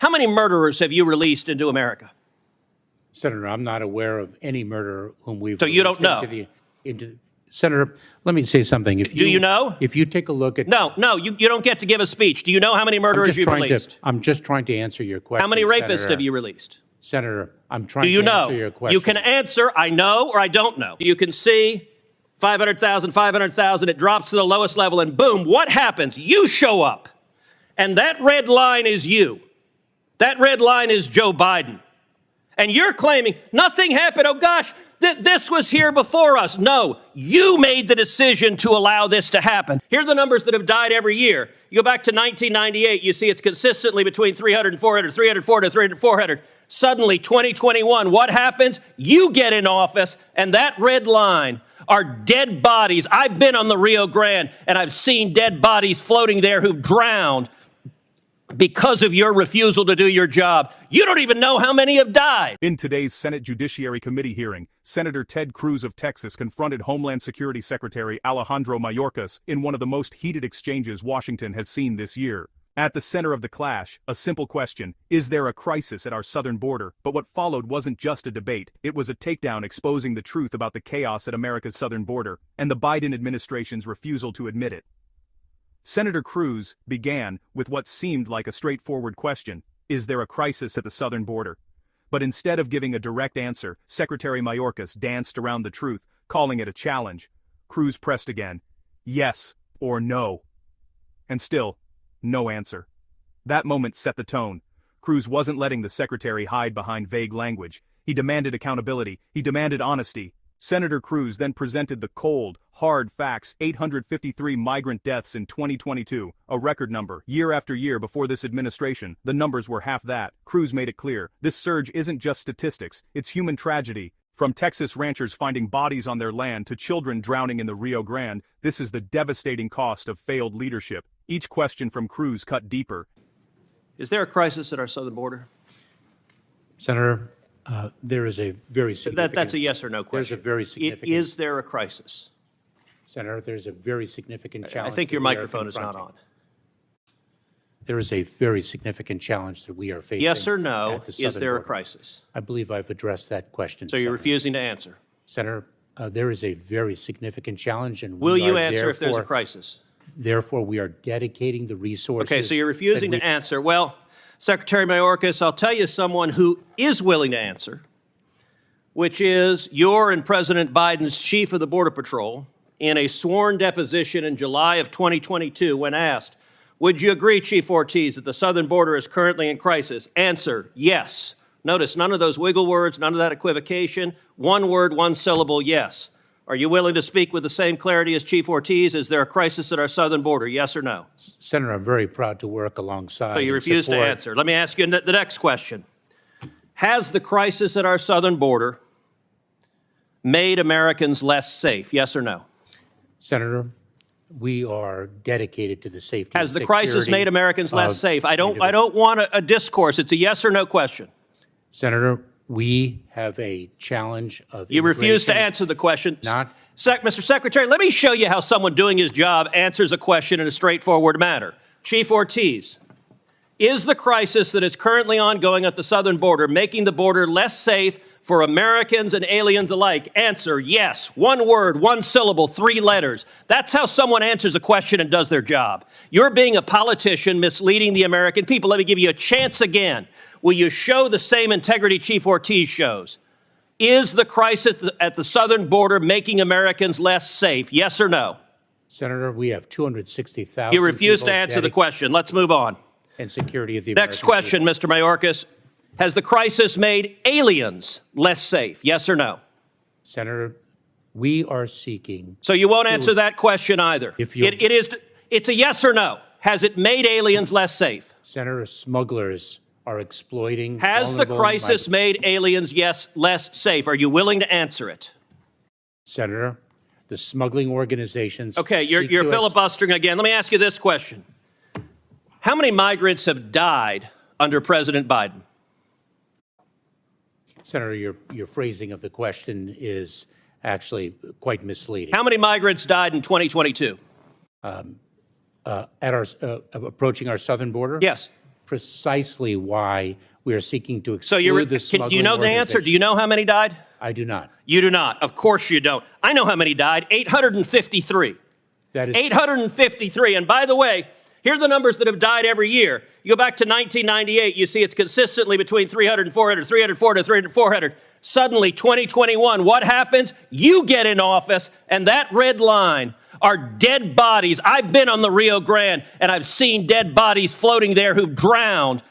How many murderers have you released into America? Senator, I'm not aware of any murderer whom we've So you don't know? Senator, let me say something. Do you know? If you take a look at... No, you don't get to give a speech. Do you know how many murderers you've released? I'm just trying to answer your question, How many rapists Senator. have you released? Senator, I'm trying to answer your question. You can answer, I know or I don't know. You can see 500,000, 500,000, it drops to the lowest level, and boom, what happens? You show up. And that red line is you. That red line is Joe Biden. And you're claiming nothing happened. Oh, gosh, this was here before us. No, you made the decision to allow this to happen. Here are the numbers that have died every year. You go back to 1998, you see it's consistently between 300 and 400, 300, 400, 300, 400. Suddenly, 2021, what happens? You get in office, and that red line are dead bodies. I've been on the Rio Grande, and I've seen dead bodies floating there who've drowned because of your refusal to do your job. You don't even know how many have died. In today's Senate Judiciary Committee hearing, Senator Ted Cruz of Texas confronted Homeland Security Secretary Alejandro Mayorkas in one of the most heated exchanges Washington has seen this year. At the center of the clash, a simple question: is there a crisis at our southern border? But what followed wasn't just a debate, it was a takedown exposing the truth about the chaos at America's southern border, and the Biden administration's refusal to admit it. Senator Cruz began with what seemed like a straightforward question: is there a crisis at the southern border? But instead of giving a direct answer, Secretary Mayorkas danced around the truth, calling it a challenge. Cruz pressed again: yes or no. And still, no answer. That moment set the tone. Cruz wasn't letting the secretary hide behind vague language. He demanded accountability. He demanded honesty. Senator Cruz then presented the cold, hard facts: 853 migrant deaths in 2022, a record number. Year after year before this administration, the numbers were half that. Cruz made it clear, this surge isn't just statistics, it's human tragedy. From Texas ranchers finding bodies on their land to children drowning in the Rio Grande, this is the devastating cost of failed leadership. Each question from Cruz cut deeper. Is there a crisis at our southern border? Senator, there is a very significant... That's a yes or no question. There's a very significant... Is there a crisis? Senator, there's a very significant challenge. I think your microphone is not on. There is a very significant challenge that we are facing. Yes or no, at the southern is there border. a crisis? I believe I've addressed that question. So you're refusing to answer? Senator, there is a very significant challenge, and will you answer if there's a crisis? Therefore, we are dedicating the resources. Okay, so you're refusing to answer. Well, Secretary Mayorkas, I'll tell you someone who is willing to answer, which is your and President Biden's chief of the Border Patrol in a sworn deposition in July of 2022 when asked, would you agree, Chief Ortiz, that the southern border is currently in crisis? Answer, yes. Notice none of those wiggle words, none of that equivocation. One word, one syllable, yes. Are you willing to speak with the same clarity as Chief Ortiz? Is there a crisis at our southern border, yes or no? Senator, I'm very proud to work alongside. So you refuse to answer. Let me ask you the next question. Has the crisis at our southern border made Americans less safe, yes or no? Senator, we are dedicated to the safety Has the crisis made Americans less safe? I don't want a discourse. It's a yes or no question. Senator, we have a challenge of You refuse to answer the question. Mr. Secretary, let me show you how someone doing his job answers a question in a straightforward manner. Chief Ortiz, is the crisis that is currently ongoing at the southern border making the border less safe for Americans and aliens alike? Answer, yes. One word, one syllable, 3 letters. That's how someone answers a question and does their job. You're being a politician, misleading the American people. Let me give you a chance again. Will you show the same integrity Chief Ortiz shows? Is the crisis at the southern border making Americans less safe? Yes or no? Senator, we have 260,000. You refuse to answer the question. Let's move on. And security of the American Next question, people. Mr. Mayorkas. Has the crisis made aliens less safe? Yes or no? Senator, we are seeking... So you won't answer that question either. It's a yes or no. Has it made aliens less safe? Senator, smugglers are exploiting... Has the crisis made aliens, less safe? Are you willing to answer it? Senator, the smuggling organizations... Okay, you're filibustering again. Let me ask you this question. How many migrants have died under President Biden? Senator, your phrasing of the question is actually quite misleading. How many migrants died in 2022? Approaching our southern border? Yes. precisely why we are seeking to So exclude the smuggling do you know the answer? Do you know how many died? I do not. You do not. Of course you don't. I know how many died. 853. That is 853. And by the way, here are the numbers that have died every year. You go back to 1998, you see it's consistently between 300 and 400, 300, 400, 300, 400. Suddenly, 2021, what happens? You get in office, and that red line are dead bodies. I've been on the Rio Grande, and I've seen dead bodies floating there who've drowned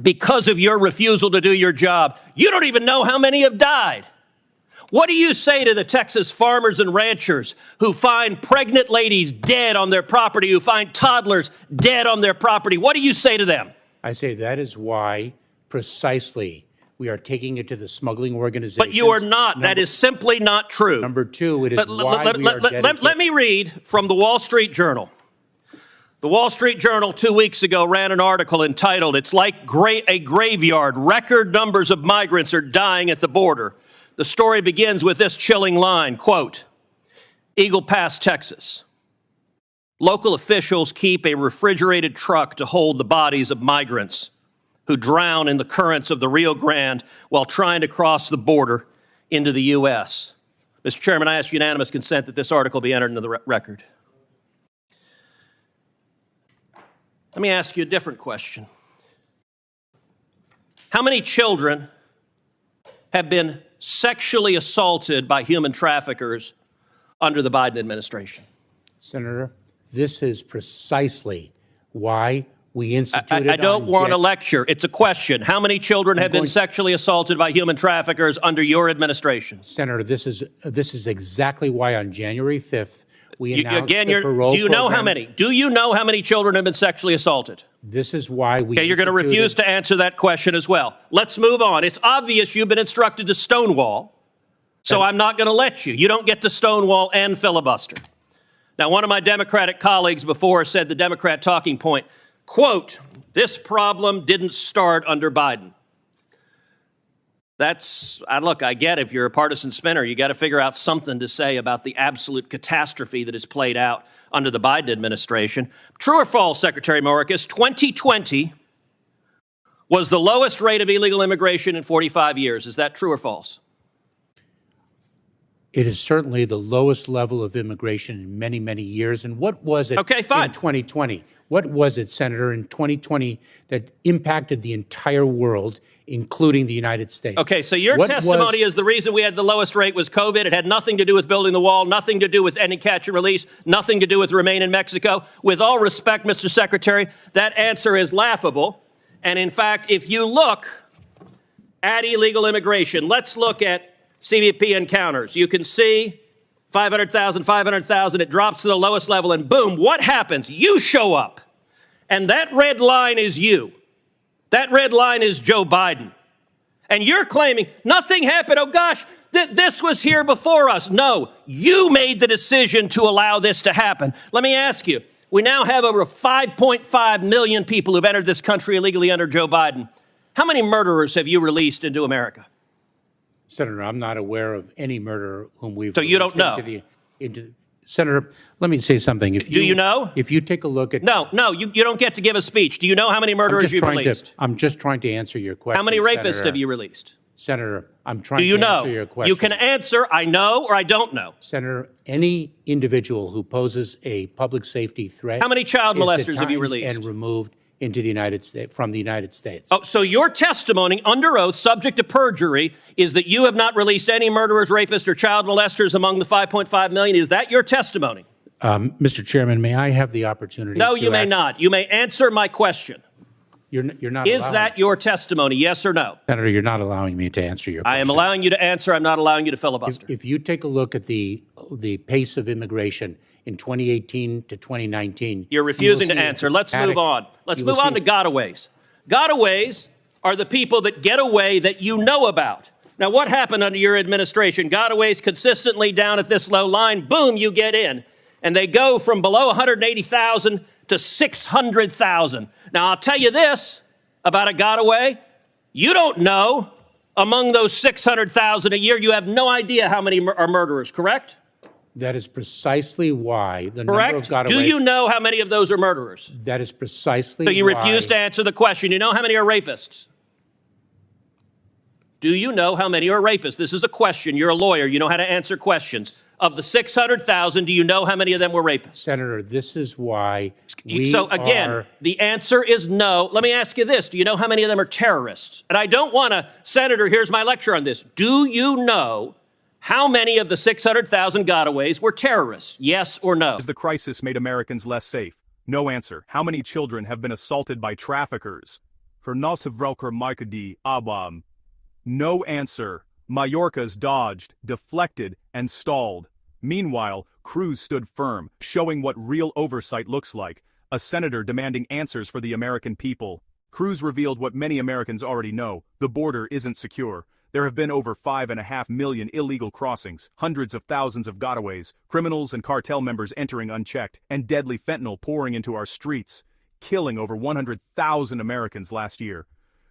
because of your refusal to do your job. You don't even know how many have died. What do you say to the Texas farmers and ranchers who find pregnant ladies dead on their property, who find toddlers dead on their property? What do you say to them? I say that is why precisely we are taking it to the smuggling organizations. But you are not. That is simply not true. Number two, it is why we are let me read from the Wall Street Journal. The Wall Street Journal 2 weeks ago ran an article entitled, "It's like a graveyard. Record numbers of migrants are dying at the border." The story begins with this chilling line, quote, "Eagle Pass, Texas. Local officials keep a refrigerated truck to hold the bodies of migrants who drown in the currents of the Rio Grande while trying to cross the border into the U.S." Mr. Chairman, I ask unanimous consent that this article be entered into the record. Let me ask you a different question. How many children have been sexually assaulted by human traffickers under the Biden administration? Senator, this is precisely why we instituted. I don't want a lecture. It's a question. How many children have been sexually assaulted by human traffickers under your administration? Senator, this is exactly why on January 5th we announced again, the parole do you know program. how many? Do you know how many children have been sexually assaulted? This is why we. Okay, you're going to refuse to answer that question as well. Let's move on. It's obvious you've been instructed to stonewall, so I'm not going to let you. You don't get to stonewall and filibuster. Now, one of my Democratic colleagues before said the Democrat talking point, quote, "This problem didn't start under Biden." Look, I get if you're a partisan spinner, you got to figure out something to say about the absolute catastrophe that has played out under the Biden administration. True or false, Secretary Mayorkas, 2020 was the lowest rate of illegal immigration in 45 years. Is that true or false? It is certainly the lowest level of immigration in many, many years. And what was it in 2020? What was it, Senator, in 2020 that impacted the entire world, including the United States? Okay, so your testimony is the reason we had the lowest rate was COVID. It had nothing to do with building the wall, nothing to do with ending catch and release, nothing to do with Remain in Mexico. With all respect, Mr. Secretary, that answer is laughable. And in fact, if you look at illegal immigration, let's look at CBP encounters. You can see 500,000, 500,000, it drops to the lowest level, and boom, what happens? You show up. And that red line is you. That red line is Joe Biden. And you're claiming nothing happened. Oh gosh, this was here before us. No, you made the decision to allow this to happen. Let me ask you, we now have over 5.5 million people who've entered this country illegally under Joe Biden. How many murderers have you released into America? Senator, I'm not aware of any murderer whom we've. So you don't know. Senator, let me say something. Do you know? If you take a look at. No, you don't get to give a speech. Do you know how many murderers you've released? I'm just trying to answer your question. How many rapists Senator. have you released? Senator, I'm trying to answer your question. You can answer, I know or I don't know. Senator, any individual who poses a public safety threat. How many child molesters have you released? And removed into the United States, from the United States. Oh, so your testimony under oath, subject to perjury, is that you have not released any murderers, rapists, or child molesters among the 5.5 million. Is that your testimony? Mr. Chairman, may I have the opportunity? No, you may not. You may answer my question. You're not. Is that your testimony? Yes or no? Senator, you're not allowing me to answer your question. I am allowing you to answer. I'm not allowing you to filibuster. If you take a look at the pace of immigration in 2018 to 2019, you're refusing to answer. Let's move on. Let's move on to gotaways. Gotaways are the people that get away that you know about. Now, what happened under your administration? Gotaways consistently down at this low line. Boom, you get in. And they go from below 180,000 to 600,000. Now, I'll tell you this about a gotaway. You don't know among those 600,000 a year, you have no idea how many are murderers, correct? That is precisely why the number Correct? of gotaways... Do you know how many of those are murderers? That is precisely So you why... refuse to answer the question. You know how many are rapists? Do you know how many are rapists? This is a question. You're a lawyer. You know how to answer questions. Of the 600,000, do you know how many of them were rapists? Senator, this is why So again, the answer is no. Let me ask you this. Do you know how many of them are terrorists? And I don't want to, Senator, here's my lecture on this. Do you know how many of the 600,000 gotaways were terrorists? Yes or no? Has the crisis made Americans less safe? No answer. How many children have been assaulted by traffickers? No answer. Mayorkas dodged, deflected, and stalled. Meanwhile, Cruz stood firm, showing what real oversight looks like, a senator demanding answers for the American people. Cruz revealed what many Americans already know: the border isn't secure. There have been over 5.5 million illegal crossings, hundreds of thousands of gotaways, criminals and cartel members entering unchecked, and deadly fentanyl pouring into our streets, killing over 100,000 Americans last year.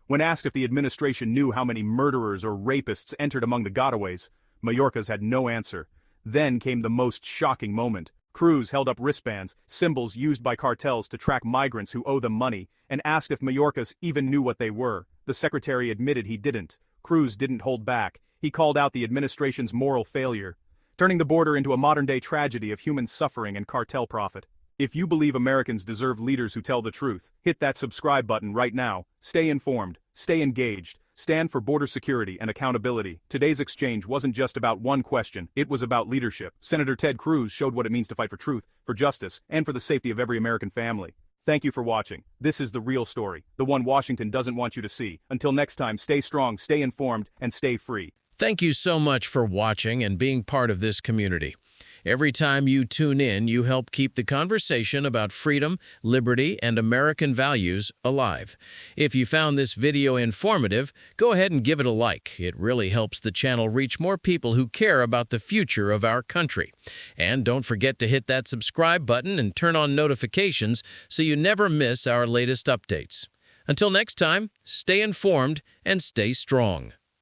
When asked if the administration knew how many murderers or rapists entered among the gotaways, Mayorkas had no answer. Then came the most shocking moment. Cruz held up wristbands, symbols used by cartels to track migrants who owe them money, and asked if Mayorkas even knew what they were. The secretary admitted he didn't. Cruz didn't hold back. He called out the administration's moral failure, turning the border into a modern-day tragedy of human suffering and cartel profit. If you believe Americans deserve leaders who tell the truth, hit that subscribe button right now. Stay informed, stay engaged, stand for border security and accountability. Today's exchange wasn't just about one question, it was about leadership. Senator Ted Cruz showed what it means to fight for truth, for justice, and for the safety of every American family. Thank you for watching. This is the real story, the one Washington doesn't want you to see. Until next time, stay strong, stay informed, and stay free. Thank you so much for watching and being part of this community. Every time you tune in, you help keep the conversation about freedom, liberty, and American values alive. If you found this video informative, go ahead and give it a like. It really helps the channel reach more people who care about the future of our country. And don't forget to hit that subscribe button and turn on notifications so you never miss our latest updates. Until next time, stay informed and stay strong.